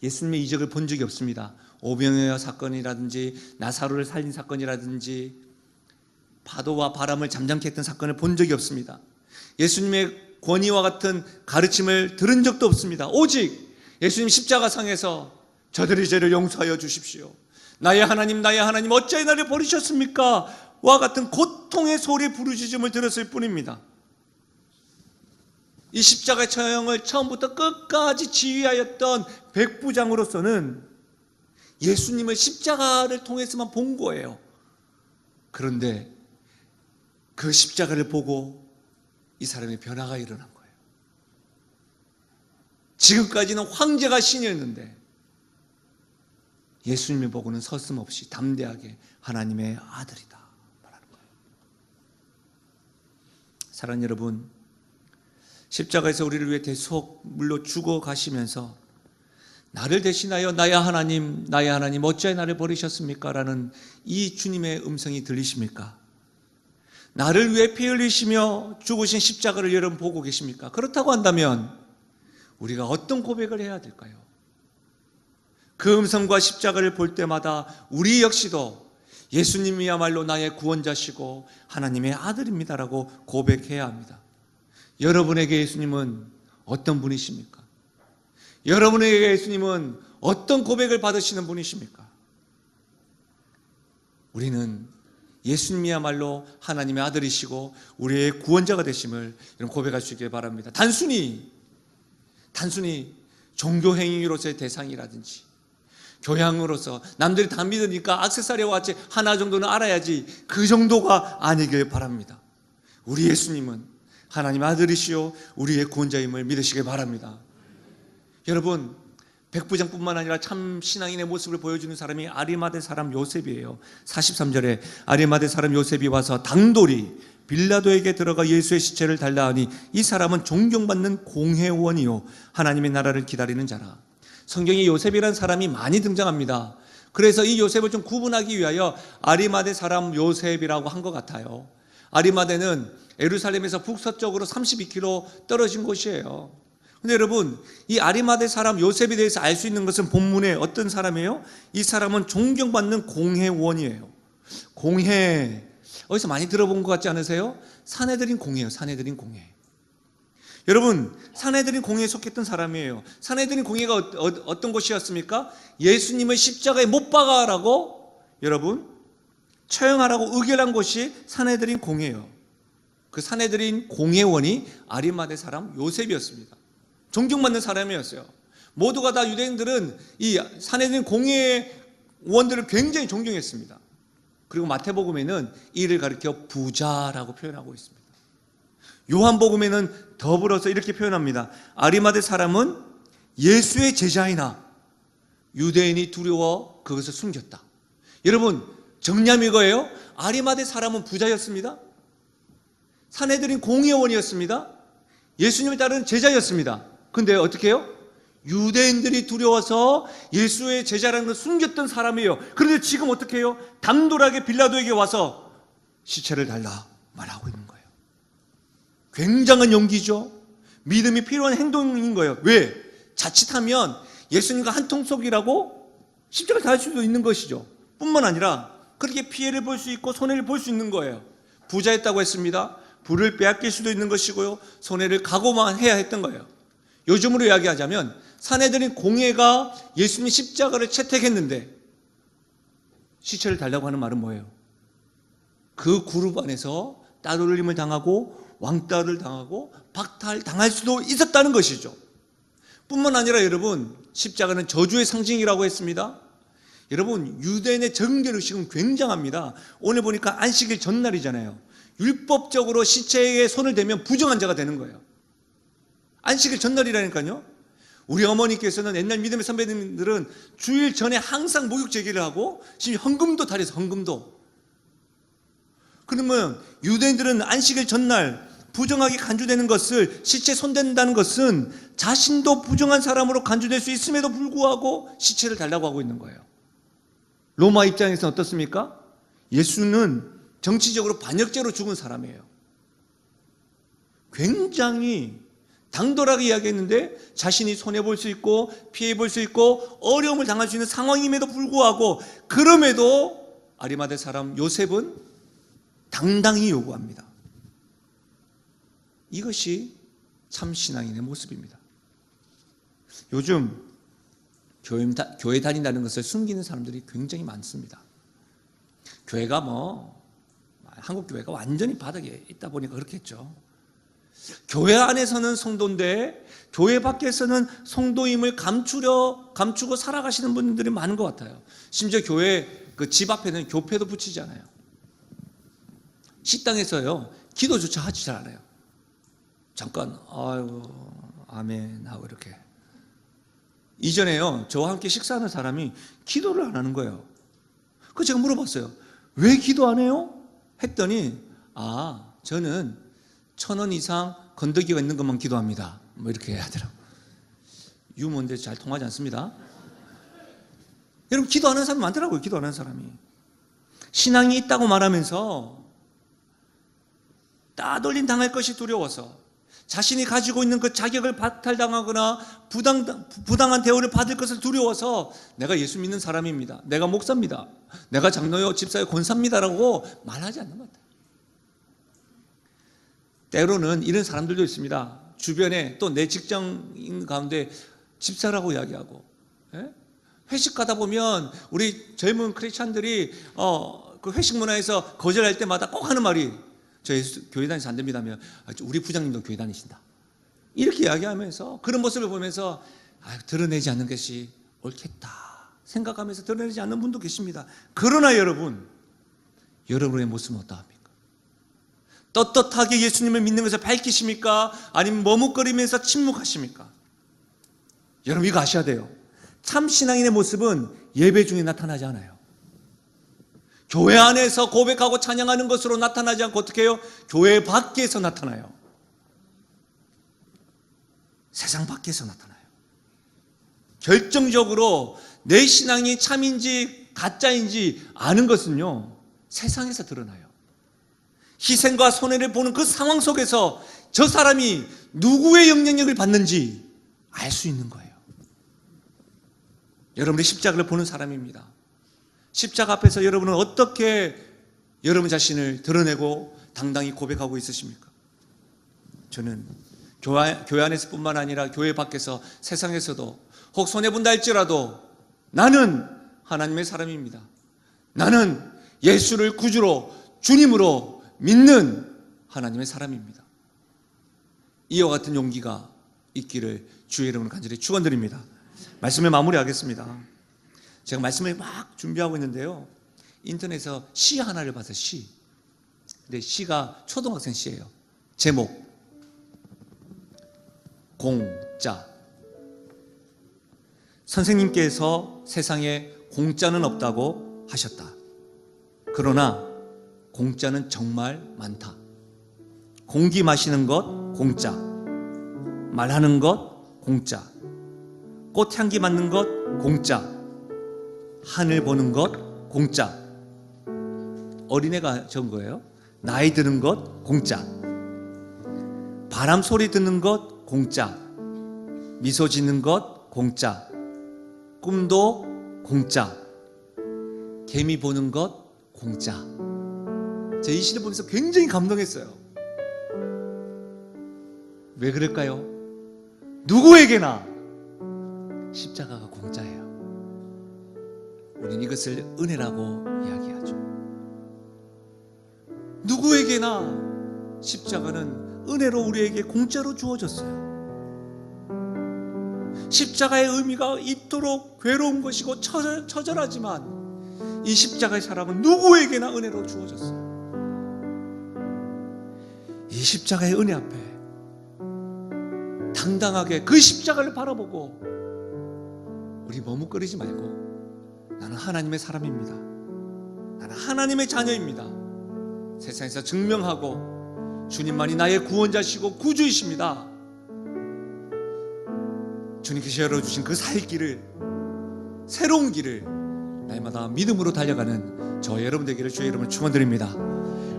예수님의 이적을 본 적이 없습니다. 오병이어 사건이라든지 나사로를 살린 사건이라든지 파도와 바람을 잠잠케 했던 사건을 본 적이 없습니다. 예수님의 권위와 같은 가르침을 들은 적도 없습니다. 오직 예수님 십자가상에서 저들의 죄를 용서하여 주십시오, 나의 하나님 나의 하나님 어찌하여 나를 버리셨습니까? 와 같은 고통의 소리 부르짖음을 들었을 뿐입니다. 이 십자가의 처형을 처음부터 끝까지 지휘하였던 백부장으로서는 예수님을 십자가를 통해서만 본 거예요. 그런데 그 십자가를 보고 이 사람의 변화가 일어난 거예요. 지금까지는 황제가 신이었는데 예수님을 보고는 서슴없이 담대하게 하나님의 아들이다 말하는 거예요. 사랑하는 여러분, 십자가에서 우리를 위해 대속물로 죽어 가시면서 나를 대신하여 나의 하나님 어찌하여 나를 버리셨습니까? 라는 이 주님의 음성이 들리십니까? 나를 위해 피 흘리시며 죽으신 십자가를 여러분 보고 계십니까? 그렇다고 한다면 우리가 어떤 고백을 해야 될까요? 그 음성과 십자가를 볼 때마다 우리 역시도 예수님이야말로 나의 구원자시고 하나님의 아들입니다라고 고백해야 합니다. 여러분에게 예수님은 어떤 분이십니까? 여러분에게 예수님은 어떤 고백을 받으시는 분이십니까? 우리는 예수님이야말로 하나님의 아들이시고 우리의 구원자가 되심을 이런 고백할 수 있기를 바랍니다. 단순히 종교 행위로서의 대상이라든지 교양으로서 남들이 다 믿으니까 액세서리와 같이 하나 정도는 알아야지, 그 정도가 아니길 바랍니다. 우리 예수님은 하나님의 아들이시요 우리의 구원자임을 믿으시길 바랍니다. 여러분, 백부장뿐만 아니라 참 신앙인의 모습을 보여주는 사람이 아리마대 사람 요셉이에요. 43절에 아리마대 사람 요셉이 와서 당돌이 빌라도에게 들어가 예수의 시체를 달라 하니 이 사람은 존경받는 공회원이요 하나님의 나라를 기다리는 자라. 성경에 요셉이라는 사람이 많이 등장합니다. 그래서 이 요셉을 좀 구분하기 위하여 아리마대 사람 요셉이라고 한 것 같아요. 아리마대는 예루살렘에서 북서쪽으로 32km 떨어진 곳이에요. 근데 여러분, 이 아리마대 사람 요셉에 대해서 알 수 있는 것은 본문에 어떤 사람이에요? 이 사람은 존경받는 공회원이에요. 공회, 어디서 많이 들어본 것 같지 않으세요? 사내들인 공회예요. 사내들인 공회. 여러분, 사내들인 공회에 속했던 사람이에요. 사내들인 공회가 어떤 곳이었습니까? 예수님을 십자가에 못 박아라고 여러분 처형하라고 의결한 곳이 사내들인 공회예요. 그 사내들인 공회원이 아리마대 사람 요셉이었습니다. 존경받는 사람이었어요. 모두가 다 유대인들은 이 사내들인 공회원들을 굉장히 존경했습니다. 그리고 마태복음에는 이를 가리켜 부자라고 표현하고 있습니다. 요한복음에는 더불어서 이렇게 표현합니다. 아리마대 사람은 예수의 제자이나 유대인이 두려워 그것을 숨겼다. 여러분, 정리하면 이거예요. 아리마대 사람은 부자였습니다. 사내들인 공회원이었습니다. 예수님을 따르는 제자였습니다. 근데 어떻게 해요? 유대인들이 두려워서 예수의 제자라는 걸 숨겼던 사람이에요. 그런데 지금 어떻게 해요? 담돌하게 빌라도에게 와서 시체를 달라 말하고 있는 거예요. 굉장한 용기죠. 믿음이 필요한 행동인 거예요. 왜? 자칫하면 예수님과 한통속이라고 십자가를 달 수도 있는 것이죠. 뿐만 아니라 그렇게 피해를 볼 수 있고 손해를 볼 수 있는 거예요. 부자였다고 했습니다. 부를 빼앗길 수도 있는 것이고요, 손해를 각오만 해야 했던 거예요. 요즘으로 이야기하자면 사내들인 공회가 예수님 십자가를 채택했는데 시체를 달라고 하는 말은 뭐예요? 그 그룹 안에서 따돌림을 당하고 왕따를 당하고 박탈당할 수도 있었다는 것이죠. 뿐만 아니라 여러분, 십자가는 저주의 상징이라고 했습니다. 여러분, 유대인의 정결의식은 굉장합니다. 오늘 보니까 안식일 전날이잖아요. 율법적으로 시체에 손을 대면 부정한 자가 되는 거예요. 안식일 전날이라니까요. 우리 어머니께서는 옛날 믿음의 선배님들은 주일 전에 항상 목욕 제기를 하고 지금 헌금도 달여서 헌금도. 그러면 유대인들은 안식일 전날 부정하게 간주되는 것을, 시체 손댄다는 것은 자신도 부정한 사람으로 간주될 수 있음에도 불구하고 시체를 달라고 하고 있는 거예요. 로마 입장에서는 어떻습니까? 예수는 정치적으로 반역죄로 죽은 사람이에요. 굉장히 당돌하게 이야기했는데 자신이 손해볼 수 있고 피해볼 수 있고 어려움을 당할 수 있는 상황임에도 불구하고, 그럼에도 아리마대 사람 요셉은 당당히 요구합니다. 이것이 참 신앙인의 모습입니다. 요즘 교회 다닌다는 것을 숨기는 사람들이 굉장히 많습니다. 교회가 한국 교회가 완전히 바닥에 있다 보니까 그렇겠죠. 교회 안에서는 성도인데 교회 밖에서는 성도임을 감추고 살아가시는 분들이 많은 것 같아요. 심지어 교회 그 집 앞에는 교패도 붙이지 않아요. 식당에서요, 기도조차 하지 잘 않아요. 잠깐 아이고 아멘 하고 이렇게. 이전에요, 저와 함께 식사하는 사람이 기도를 안 하는 거예요. 그래서 제가 물어봤어요. 왜 기도 안 해요? 했더니 저는 1,000원 이상 건더기가 있는 것만 기도합니다. 이렇게 하더라고요. 유머인데 잘 통하지 않습니다. 여러분, 기도하는 사람 많더라고요. 기도하는 사람이 신앙이 있다고 말하면서 따돌림 당할 것이 두려워서, 자신이 가지고 있는 그 자격을 박탈당하거나 부당한 대우를 받을 것을 두려워서 내가 예수 믿는 사람입니다, 내가 목사입니다, 내가 장로요 집사요 권사입니다라고 말하지 않는 것 같아요. 때로는 이런 사람들도 있습니다. 주변에 또 내 직장인 가운데 집사라고 이야기하고, 회식 가다 보면 우리 젊은 크리스찬들이 그 회식 문화에서 거절할 때마다 꼭 하는 말이, 저 교회 다니서 안 됩니다며, 우리 부장님도 교회 다니신다, 이렇게 이야기하면서 그런 모습을 보면서 드러내지 않는 것이 옳겠다 생각하면서 드러내지 않는 분도 계십니다. 그러나 여러분의 모습은 어떠합니까? 떳떳하게 예수님을 믿는 것을 밝히십니까? 아니면 머뭇거리면서 침묵하십니까? 여러분, 이거 아셔야 돼요. 참 신앙인의 모습은 예배 중에 나타나지 않아요. 교회 안에서 고백하고 찬양하는 것으로 나타나지 않고 어떻게 해요? 교회 밖에서 나타나요. 세상 밖에서 나타나요. 결정적으로 내 신앙이 참인지 가짜인지 아는 것은요, 세상에서 드러나요. 희생과 손해를 보는 그 상황 속에서 저 사람이 누구의 영향력을 받는지 알 수 있는 거예요. 여러분의 십자가를 보는 사람입니다. 십자가 앞에서 여러분은 어떻게 여러분 자신을 드러내고 당당히 고백하고 있으십니까? 저는 교회 안에서 뿐만 아니라 교회 밖에서 세상에서도 혹 손해본다 할지라도 나는 하나님의 사람입니다. 나는 예수를 구주로 주님으로 믿는 하나님의 사람입니다. 이와 같은 용기가 있기를 주의 이름으로 간절히 축원드립니다. 말씀을 마무리하겠습니다. 제가 말씀을 막 준비하고 있는데요, 인터넷에서 시 하나를 봐서 근데 시가 초등학생 시예요. 제목 공짜. 선생님께서 세상에 공짜는 없다고 하셨다. 그러나 공짜는 정말 많다. 공기 마시는 것 공짜, 말하는 것 공짜, 꽃향기 맡는 것 공짜, 하늘 보는 것 공짜, 어린애가 적은 거예요. 나이 드는 것 공짜, 바람 소리 듣는 것 공짜, 미소 짓는 것 공짜, 꿈도 공짜, 개미 보는 것 공짜. 제 이 시를 보면서 굉장히 감동했어요. 왜 그럴까요? 누구에게나 십자가가 공짜예요. 우리는 이것을 은혜라고 이야기하죠. 누구에게나 십자가는 은혜로 우리에게 공짜로 주어졌어요. 십자가의 의미가 이토록 괴로운 것이고 처절하지만 이 십자가의 사랑은 누구에게나 은혜로 주어졌어요. 이 십자가의 은혜 앞에 당당하게 그 십자가를 바라보고 우리 머뭇거리지 말고, 나는 하나님의 사람입니다, 나는 하나님의 자녀입니다, 세상에서 증명하고 주님만이 나의 구원자시고 구주이십니다. 주님께서 열어주신 그 살 길을, 새로운 길을 날마다 믿음으로 달려가는 저 여러분 되기를 주의 이름으로 축원드립니다.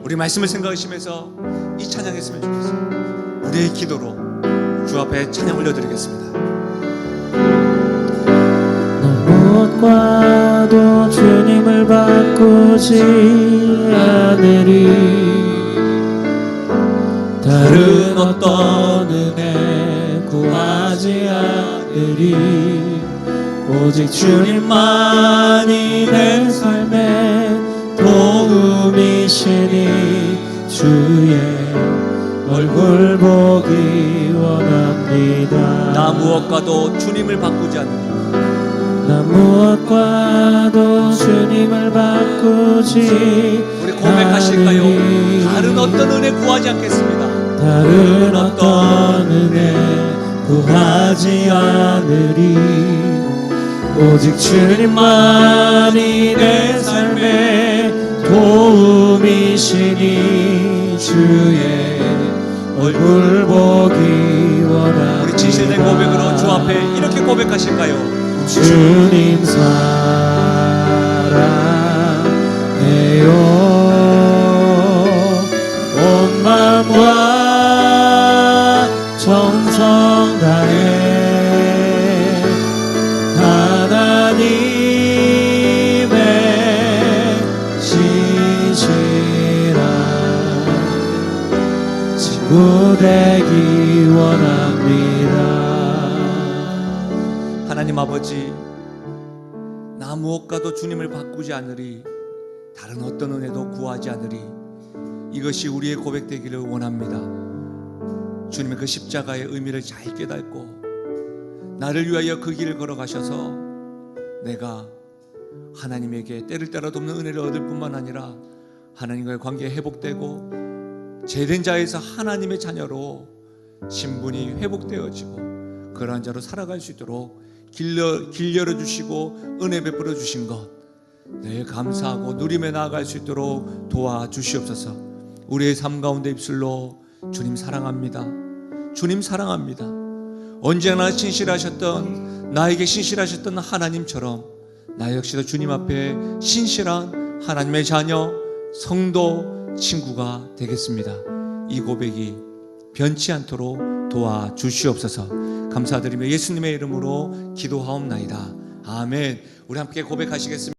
우리 말씀을 생각하시면서 이 찬양했으면 좋겠어요. 우리의 기도로 주 앞에 찬양 올려드리겠습니다. 무엇과도 주님을 바꾸지 않으리. 다른 어떤 은혜 구하지 않으리. 오직 주님만이 내 삶의 도움이시니 주의 얼굴 보기 원합니다. 나 무엇과도 주님을 바꾸지 않는 나 무엇과도 주님을 바꾸지 우리 고백하실까요? 않으리. 다른 어떤 은혜 구하지 않겠습니다. 다른 어떤 은혜 구하지 않으리. 오직 주님만이 내 삶의 도움이시니 주의 얼굴 보기 원합니다. 우리 진실된 고백으로 주 앞에 이렇게 고백하실까요? 주님 사랑해요. 온 마음과 정성 다해 하나님의 신실한 친구 되기 원합니다. 하나님 아버지, 나 무엇과도 주님을 바꾸지 않으리. 다른 어떤 은혜도 구하지 않으리. 이것이 우리의 고백되기를 원합니다. 주님의 그 십자가의 의미를 잘 깨닫고 나를 위하여 그 길을 걸어가셔서 내가 하나님에게 때를 따라 돕는 은혜를 얻을 뿐만 아니라 하나님과의 관계가 회복되고 죄된 자에서 하나님의 자녀로 신분이 회복되어지고 그러한 자로 살아갈 수 있도록 길 열어주시고 은혜 베풀어 주신 것 늘 감사하고 누리며 나아갈 수 있도록 도와주시옵소서. 우리의 삶 가운데 입술로 주님 사랑합니다. 주님 사랑합니다. 언제나 신실하셨던 나에게 신실하셨던 하나님처럼 나 역시도 주님 앞에 신실한 하나님의 자녀, 성도, 친구가 되겠습니다. 이 고백이 변치 않도록 도와주시옵소서. 감사드리며 예수님의 이름으로 기도하옵나이다. 아멘. 우리 함께 고백하시겠습니다.